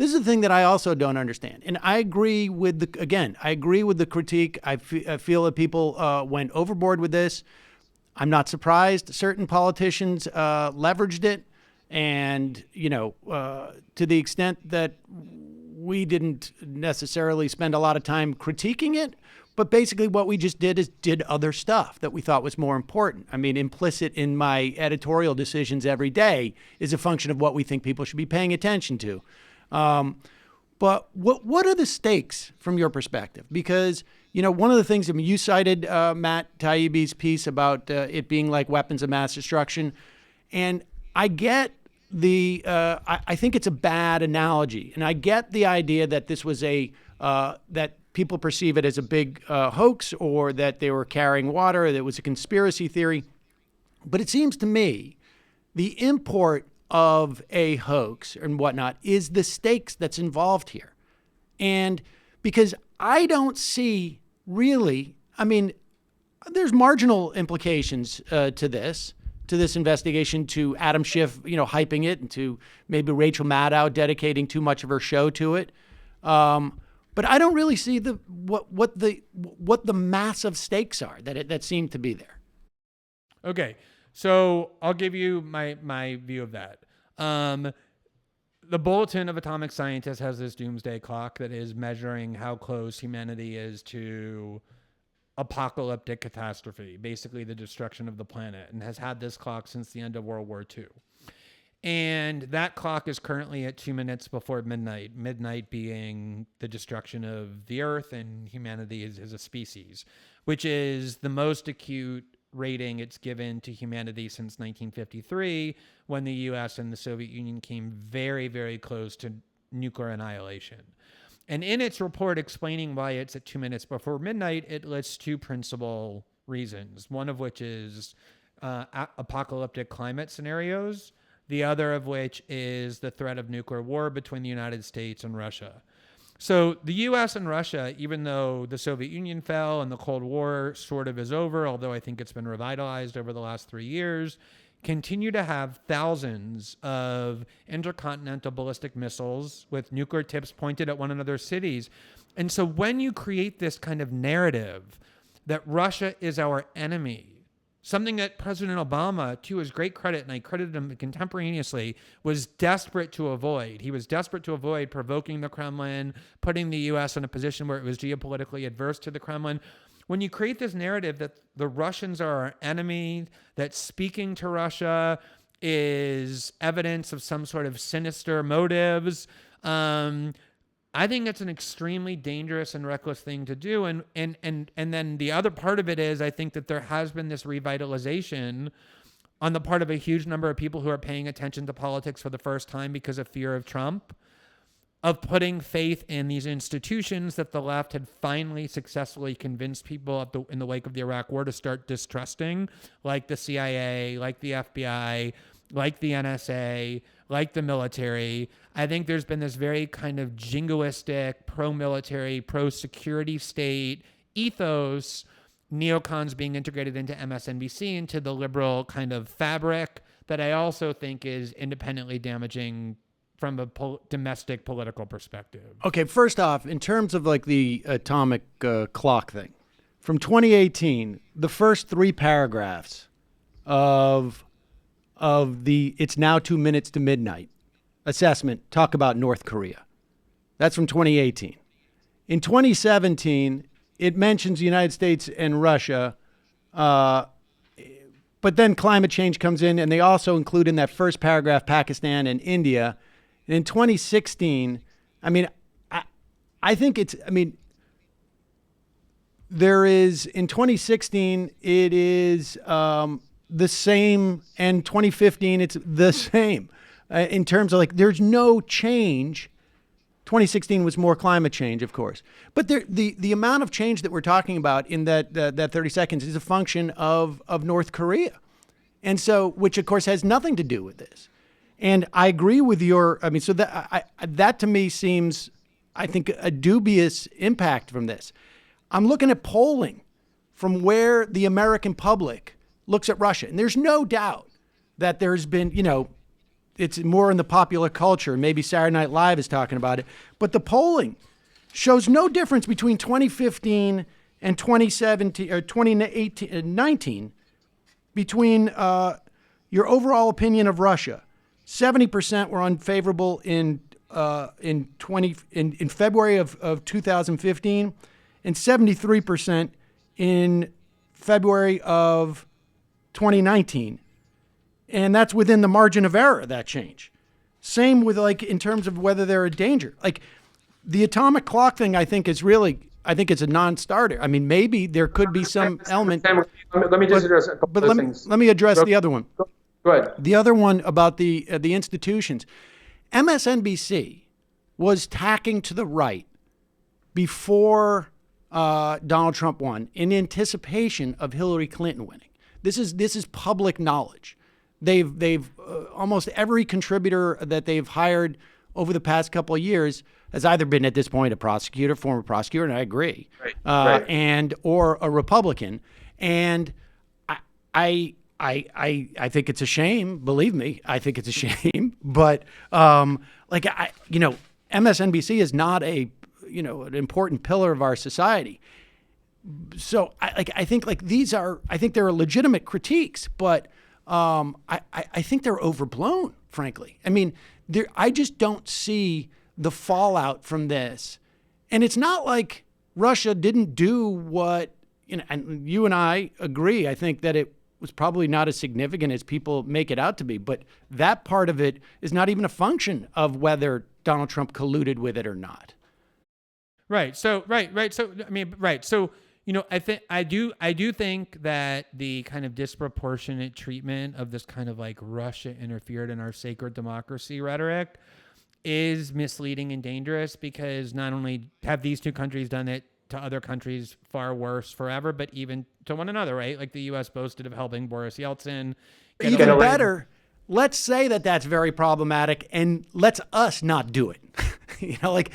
This is the thing that I also don't understand. And I agree with the critique. I feel that people went overboard with this. I'm not surprised certain politicians leveraged it. And, to the extent that we didn't necessarily spend a lot of time critiquing it, but basically what we just did is did other stuff that we thought was more important. I mean, implicit in my editorial decisions every day is a function of what we think people should be paying attention to. But what are the stakes from your perspective? Because, one of the things, you cited Matt Taibbi's piece about it being like weapons of mass destruction. And I get I think it's a bad analogy. And I get the idea that this was that people perceive it as a big hoax, or that they were carrying water, or that it was a conspiracy theory. But it seems to me the import of a hoax and whatnot is the stakes that's involved here. And because I don't see really, there's marginal implications to this investigation, to Adam Schiff, hyping it, and to maybe Rachel Maddow dedicating too much of her show to it. But I don't really see what the massive stakes are that seem to be there. Okay, so I'll give you my view of that. The Bulletin of Atomic Scientists has this doomsday clock that is measuring how close humanity is to apocalyptic catastrophe, basically the destruction of the planet, and has had this clock since the end of World War II. And that clock is currently at 2 minutes before midnight, midnight being the destruction of the Earth and humanity as a species, which is the most acute rating it's given to humanity since 1953, when the US and the Soviet Union came very, very close to nuclear annihilation. And in its report explaining why it's at 2 minutes before midnight, it lists two principal reasons, one of which is apocalyptic climate scenarios, the other of which is the threat of nuclear war between the United States and Russia. So the US and Russia, even though the Soviet Union fell and the Cold War sort of is over, although I think it's been revitalized over the last 3 years, continue to have thousands of intercontinental ballistic missiles with nuclear tips pointed at one another's cities. And so when you create this kind of narrative that Russia is our enemy, something that President Obama, to his great credit, and I credited him contemporaneously, was desperate to avoid. He was desperate to avoid provoking the Kremlin, putting the U.S. in a position where it was geopolitically adverse to the Kremlin. When you create this narrative that the Russians are our enemy, that speaking to Russia is evidence of some sort of sinister motives, I think it's an extremely dangerous and reckless thing to do. And then the other part of it is, I think that there has been this revitalization on the part of a huge number of people who are paying attention to politics for the first time because of fear of Trump, of putting faith in these institutions that the left had finally successfully convinced people in the wake of the Iraq War to start distrusting, like the CIA, like the FBI, like the NSA, like the military. I think there's been this very kind of jingoistic, pro-military, pro-security state ethos, neocons being integrated into MSNBC, into the liberal kind of fabric that I also think is independently damaging from a domestic political perspective. Okay, first off, in terms of like the atomic clock thing, from 2018, the first 3 paragraphs of the "it's now 2 minutes to midnight" assessment talk about North Korea. That's from 2018. In 2017, it mentions the United States and Russia, but then climate change comes in, and they also include in that first paragraph Pakistan and India. And in 2016, I think it's, there is, in 2016, it is the same, and 2015, it's the same in terms of like, there's no change. 2016 was more climate change, of course. But the amount of change that we're talking about in that 30 seconds is a function of North Korea. And so, which of course has nothing to do with this. And I agree with so that to me seems, I think, a dubious impact from this. I'm looking at polling from where the American public looks at Russia. And there's no doubt that there's been, it's more in the popular culture. Maybe Saturday Night Live is talking about it. But the polling shows no difference between 2015 and 2017 or 2018, 19 between your overall opinion of Russia. 70% were unfavorable in February of 2015, and 73% in February of 2019. And that's within the margin of error, that change. Same with like in terms of whether they're a danger. Like the atomic clock thing, I think it's a non-starter. I mean, maybe there could be some element. Sam, let me just address a couple of things. Let me address the other one. Go ahead. The other one about the institutions. MSNBC was tacking to the right before Donald Trump won in anticipation of Hillary Clinton winning. This is public knowledge. They've almost every contributor that they've hired over the past couple of years has either been at this point a prosecutor, former prosecutor, and I agree, Right. and or a Republican. And I think it's a shame. Believe me, I think it's a shame. But MSNBC is not an important pillar of our society. So I think there are legitimate critiques, but I think they're overblown, frankly. I mean, I just don't see the fallout from this. And it's not like Russia didn't do what, and you and I agree, I think that it was probably not as significant as people make it out to be. But that part of it is not even a function of whether Donald Trump colluded with it or not. Right. So, right. So, I mean, right. So, I do think that the kind of disproportionate treatment of this kind of like Russia interfered in our sacred democracy rhetoric is misleading and dangerous, because not only have these two countries done it to other countries far worse forever, but even to one another, right? Like the U.S. boasted of helping Boris Yeltsin. Even better, let's say that that's very problematic, and let's us not do it. Right.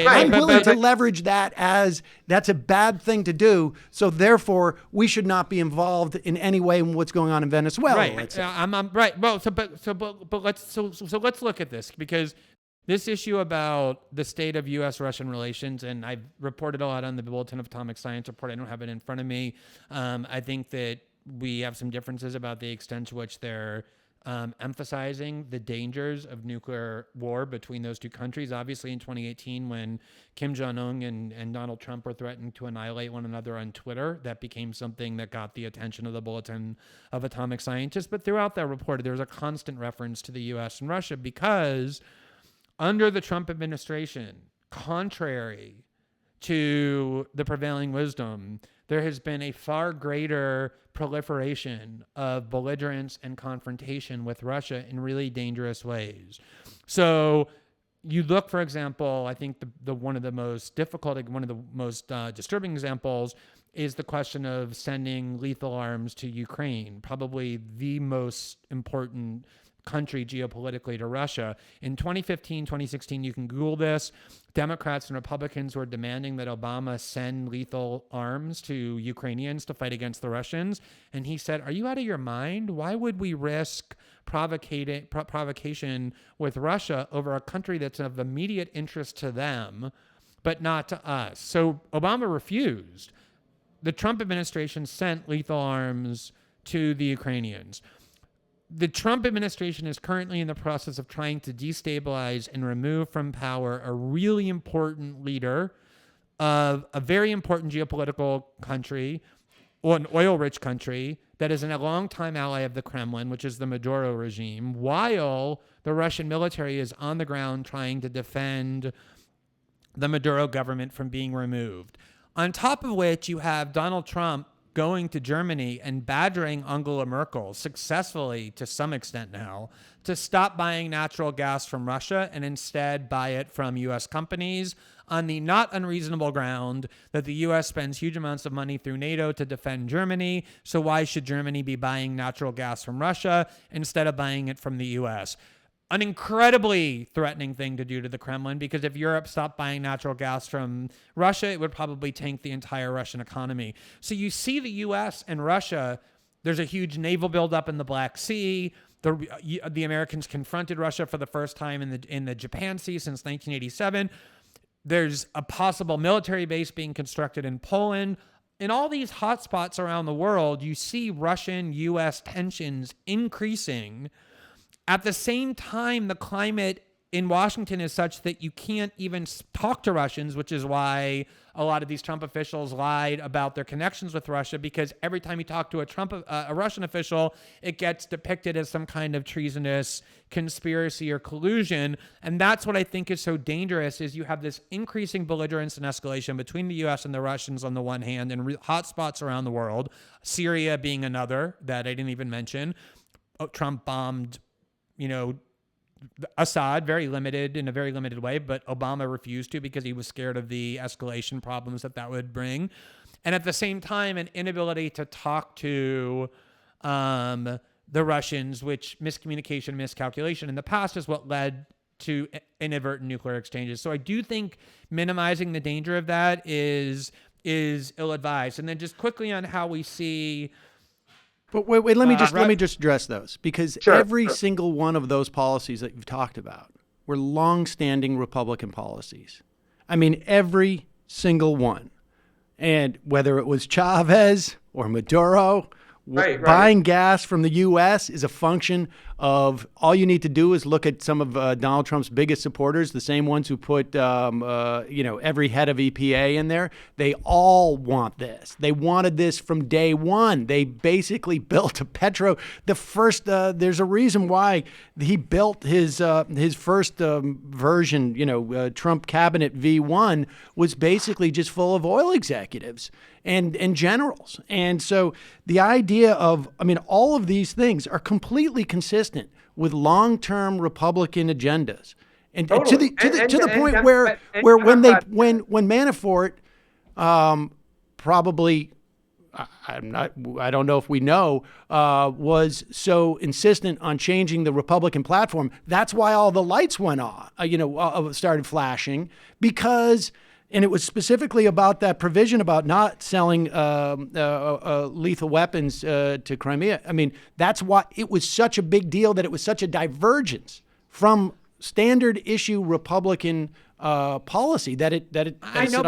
I'm willing to leverage that as that's a bad thing to do. So therefore, we should not be involved in any way in what's going on in Venezuela. Right. I'm right. Well, but let's look at this, because this issue about the state of U.S.-Russian relations, and I've reported a lot on the Bulletin of Atomic Science report. I don't have it in front of me. I think that we have some differences about the extent to which they're emphasizing the dangers of nuclear war between those two countries. Obviously, in 2018, when Kim Jong-un and Donald Trump were threatening to annihilate one another on Twitter, that became something that got the attention of the Bulletin of Atomic Scientists. But throughout that report, there's a constant reference to the U.S. and Russia, because under the Trump administration, contrary to the prevailing wisdom, there has been a far greater proliferation of belligerence and confrontation with Russia in really dangerous ways. So you look, for example, I think one of the most disturbing examples is the question of sending lethal arms to Ukraine, probably the most important country geopolitically to Russia. In 2015, 2016, you can Google this, Democrats and Republicans were demanding that Obama send lethal arms to Ukrainians to fight against the Russians. And he said, "Are you out of your mind? Why would we risk provocation with Russia over a country that's of immediate interest to them, but not to us?" So Obama refused. The Trump administration sent lethal arms to the Ukrainians. The Trump administration is currently in the process of trying to destabilize and remove from power a really important leader of a very important geopolitical country, or an oil-rich country that is a longtime ally of the Kremlin, which is the Maduro regime, while the Russian military is on the ground trying to defend the Maduro government from being removed. On top of which, you have Donald Trump going to Germany and badgering Angela Merkel successfully to some extent now to stop buying natural gas from Russia and instead buy it from U.S. companies on the not unreasonable ground that the U.S. spends huge amounts of money through NATO to defend Germany. So why should Germany be buying natural gas from Russia instead of buying it from the U.S.? An incredibly threatening thing to do to the Kremlin, because if Europe stopped buying natural gas from Russia, it would probably tank the entire Russian economy. So you see the U.S. and Russia, There's a huge naval buildup in the Black Sea. The Americans confronted Russia for the first time in the Japan Sea since 1987. There's a possible military base being constructed in Poland. In all these hotspots around the world, you see Russian-U.S. tensions increasing. At the same time, the climate in Washington is such that you can't even talk to Russians, which is why a lot of these Trump officials lied about their connections with Russia, because every time you talk to a Russian official, it gets depicted as some kind of treasonous conspiracy or collusion. And that's what I think is so dangerous, is you have this increasing belligerence and escalation between the U.S. and the Russians on the one hand, and hotspots around the world, Syria being another that I didn't even mention. Trump bombed, Assad, in a very limited way, but Obama refused to because he was scared of the escalation problems that would bring. And at the same time, an inability to talk to the Russians, which miscommunication, miscalculation in the past is what led to inadvertent nuclear exchanges. So I do think minimizing the danger of that is ill-advised. And then just quickly on how we see... But wait, let me just address those, because every single one of those policies that you've talked about were long-standing Republican policies. I mean, every single one. And whether it was Chavez or Maduro, buying gas from the U.S. is a function of, all you need to do is look at some of Donald Trump's biggest supporters, the same ones who put, every head of EPA in there. They all want this. They wanted this from day one. They basically built there's a reason why he built his first version, Trump Cabinet V1 was basically just full of oil executives and generals. And so the idea of, all of these things are completely consistent with long-term Republican agendas. And totally. to the point where when Manafort probably, I don't know if we know, was so insistent on changing the Republican platform, that's why all the lights went on, started flashing, because... And it was specifically about that provision about not selling lethal weapons to Crimea. That's why it was such a big deal, that it was such a divergence from standard issue Republican policy that it I know,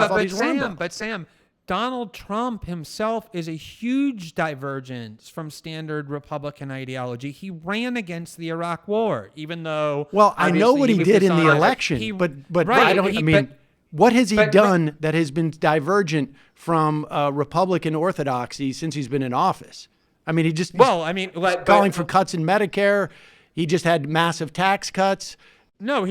but Sam, Donald Trump himself is a huge divergence from standard Republican ideology. He ran against the Iraq War, even though... Well, I know what he did in the election, but I don't... What has he done that has been divergent from Republican orthodoxy since he's been in office? Calling for cuts in Medicare. He just had massive tax cuts. No,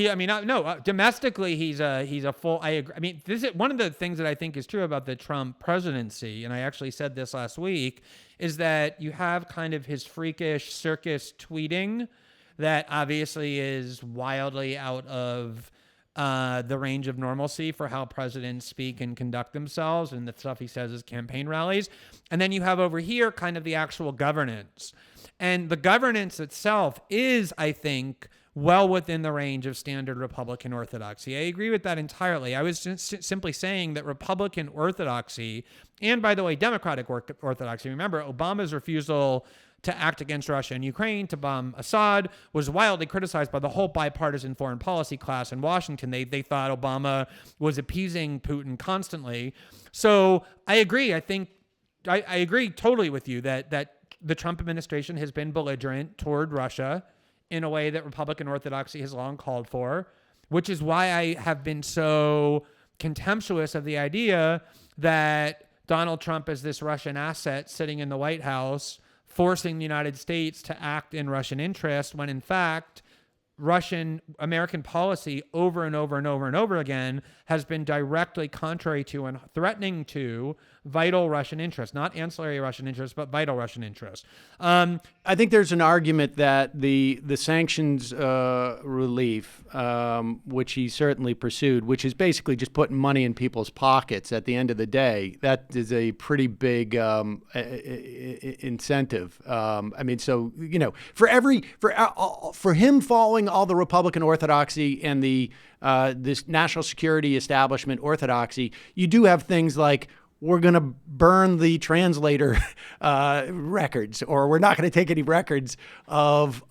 domestically, he's a full, I agree. This is one of the things that I think is true about the Trump presidency, and I actually said this last week, is that you have kind of his freakish circus tweeting that obviously is wildly out of the range of normalcy for how presidents speak and conduct themselves, and the stuff he says is campaign rallies. And then you have over here kind of the actual governance. And the governance itself is, I think, well within the range of standard Republican orthodoxy. I agree with that entirely. I was just simply saying that Republican orthodoxy, and by the way, Democratic orthodoxy, remember Obama's refusal to act against Russia and Ukraine, to bomb Assad, was wildly criticized by the whole bipartisan foreign policy class in Washington. They thought Obama was appeasing Putin constantly. So I agree. I think I agree totally with you that the Trump administration has been belligerent toward Russia in a way that Republican orthodoxy has long called for, which is why I have been so contemptuous of the idea that Donald Trump is this Russian asset sitting in the White House forcing the United States to act in Russian interest, when in fact American policy over and over and over and over again has been directly contrary to and threatening to vital Russian interests, not ancillary Russian interests, but vital Russian interests. I think there's an argument that the sanctions relief, which he certainly pursued, which is basically just putting money in people's pockets at the end of the day, that is a pretty big incentive. For him following all the Republican orthodoxy and the this national security establishment orthodoxy, you do have things like we're going to burn the translator records, or we're not going to take any records of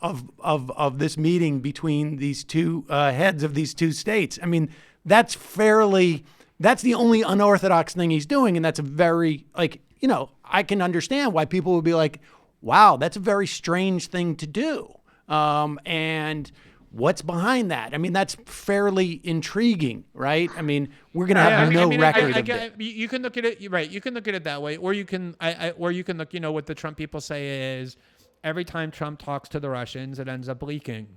this meeting between these two heads of these two states. I mean, that's the only unorthodox thing he's doing. And that's a very, I can understand why people would be like, wow, that's a very strange thing to do. And what's behind that? I mean, that's fairly intriguing, right? I mean, we're going to have record of it. You can look at it, right? You can look at it that way, or you can, or you can look. What the Trump people say is, every time Trump talks to the Russians, it ends up leaking,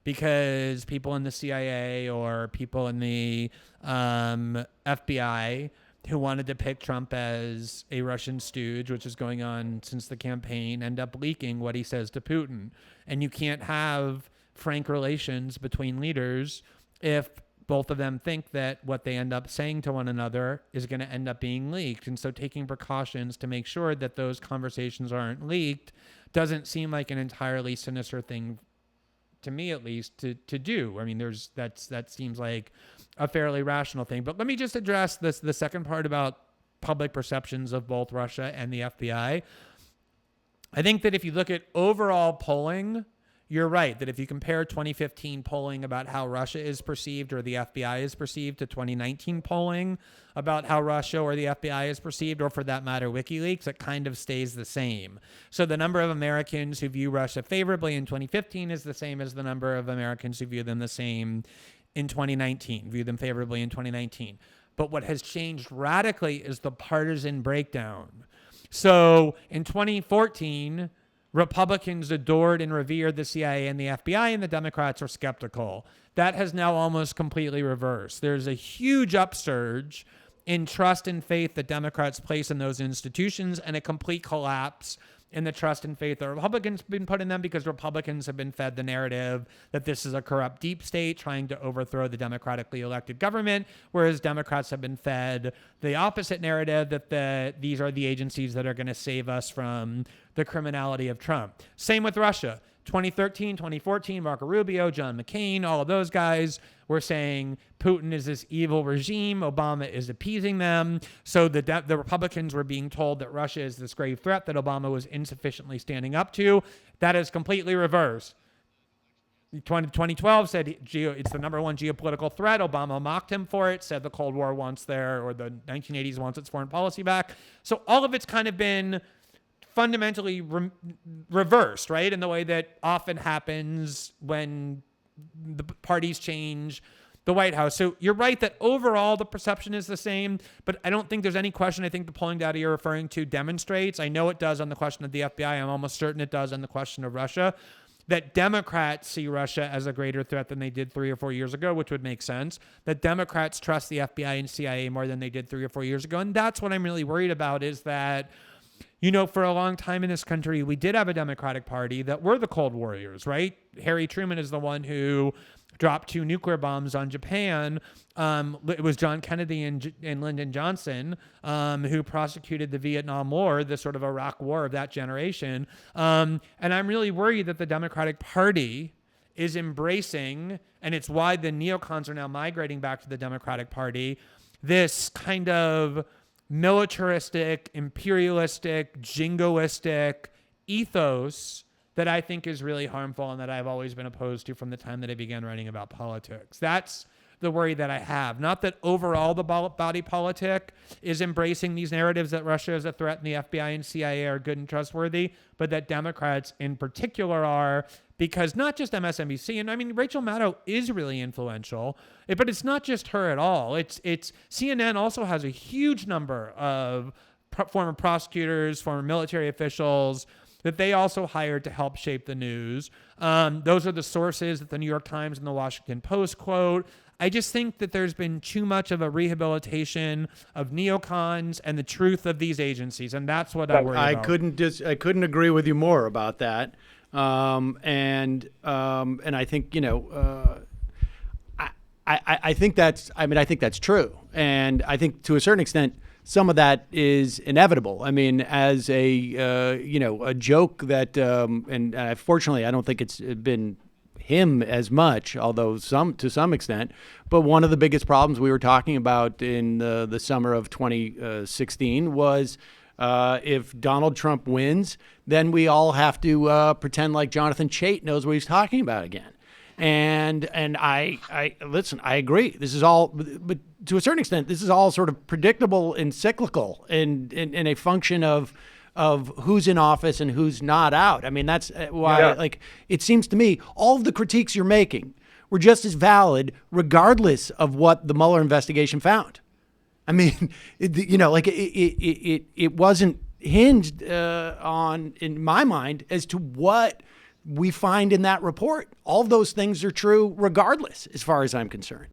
because people in the CIA or people in the FBI who wanted to pick Trump as a Russian stooge, which is going on since the campaign, end up leaking what he says to Putin. And you can't have frank relations between leaders if both of them think that what they end up saying to one another is going to end up being leaked. And so taking precautions to make sure that those conversations aren't leaked doesn't seem like an entirely sinister thing, to me at least, to do. I mean, that seems like a fairly rational thing. But let me just address the second part about public perceptions of both Russia and the FBI. I think that if you look at overall polling, you're right that if you compare 2015 polling about how Russia is perceived or the FBI is perceived to 2019 polling about how Russia or the FBI is perceived, or for that matter, WikiLeaks, it kind of stays the same. So the number of Americans who view Russia favorably in 2015 is the same as the number of Americans who view them the same in 2019, view them favorably in 2019. But what has changed radically is the partisan breakdown. So in 2014, Republicans adored and revered the CIA and the FBI, and the Democrats are skeptical. That has now almost completely reversed. There's a huge upsurge in trust and faith that Democrats place in those institutions, and a complete collapse in the trust and faith that Republicans have been put in them, because Republicans have been fed the narrative that this is a corrupt deep state trying to overthrow the democratically elected government, whereas Democrats have been fed the opposite narrative that these are the agencies that are going to save us from the criminality of Trump. Same with Russia. 2013, 2014, Marco Rubio, John McCain, all of those guys were saying Putin is this evil regime, Obama is appeasing them. So the Republicans were being told that Russia is this grave threat that Obama was insufficiently standing up to. That is completely reversed. 2012 said it's the number one geopolitical threat. Obama mocked him for it, said the Cold War wants or the 1980s wants its foreign policy back. So all of it's kind of been fundamentally reversed, right? In the way that often happens when the parties change the White House. So you're right that overall the perception is the same, but I don't think there's any question. I think the polling data you're referring to demonstrates, I know it does on the question of the FBI, I'm almost certain it does on the question of Russia, that Democrats see Russia as a greater threat than they did 3 or 4 years ago, which would make sense. That Democrats trust the FBI and CIA more than they did 3 or 4 years ago. And that's what I'm really worried about, is that for a long time in this country, we did have a Democratic Party that were the Cold Warriors, right? Harry Truman is the one who dropped 2 nuclear bombs on Japan. It was John Kennedy and Lyndon Johnson who prosecuted the Vietnam War, the sort of Iraq War of that generation. And I'm really worried that the Democratic Party is embracing, and it's why the neocons are now migrating back to the Democratic Party, this kind of militaristic, imperialistic, jingoistic ethos that I think is really harmful and that I've always been opposed to from the time that I began writing about politics. That's the worry that I have. Not that overall the body politic is embracing these narratives that Russia is a threat and the FBI and CIA are good and trustworthy, but that Democrats in particular are, because not just MSNBC, and I mean, Rachel Maddow is really influential, but it's not just her at all. It's CNN also has a huge number of former prosecutors, former military officials that they also hired to help shape the news. Those are the sources that the New York Times and the Washington Post quote. I just think that there's been too much of a rehabilitation of neocons and the truth of these agencies, and that's what I worry about. I couldn't agree with you more about that. And I think I think that's true, and I think to a certain extent some of that is inevitable. I mean, as a joke that, and fortunately I don't think it's been him as much, although to some extent. But one of the biggest problems we were talking about in the summer of 2016 was if Donald Trump wins, then we all have to pretend like Jonathan Chait knows what he's talking about again. And I listen, I agree. This is all, but to a certain extent, this is all sort of predictable and cyclical in a function of who's in office and who's not out. I mean, that's why, like, it seems to me all of the critiques you're making were just as valid regardless of what the Mueller investigation found. I mean, it wasn't hinged on, in my mind, as to what we find in that report. All of those things are true regardless, as far as I'm concerned.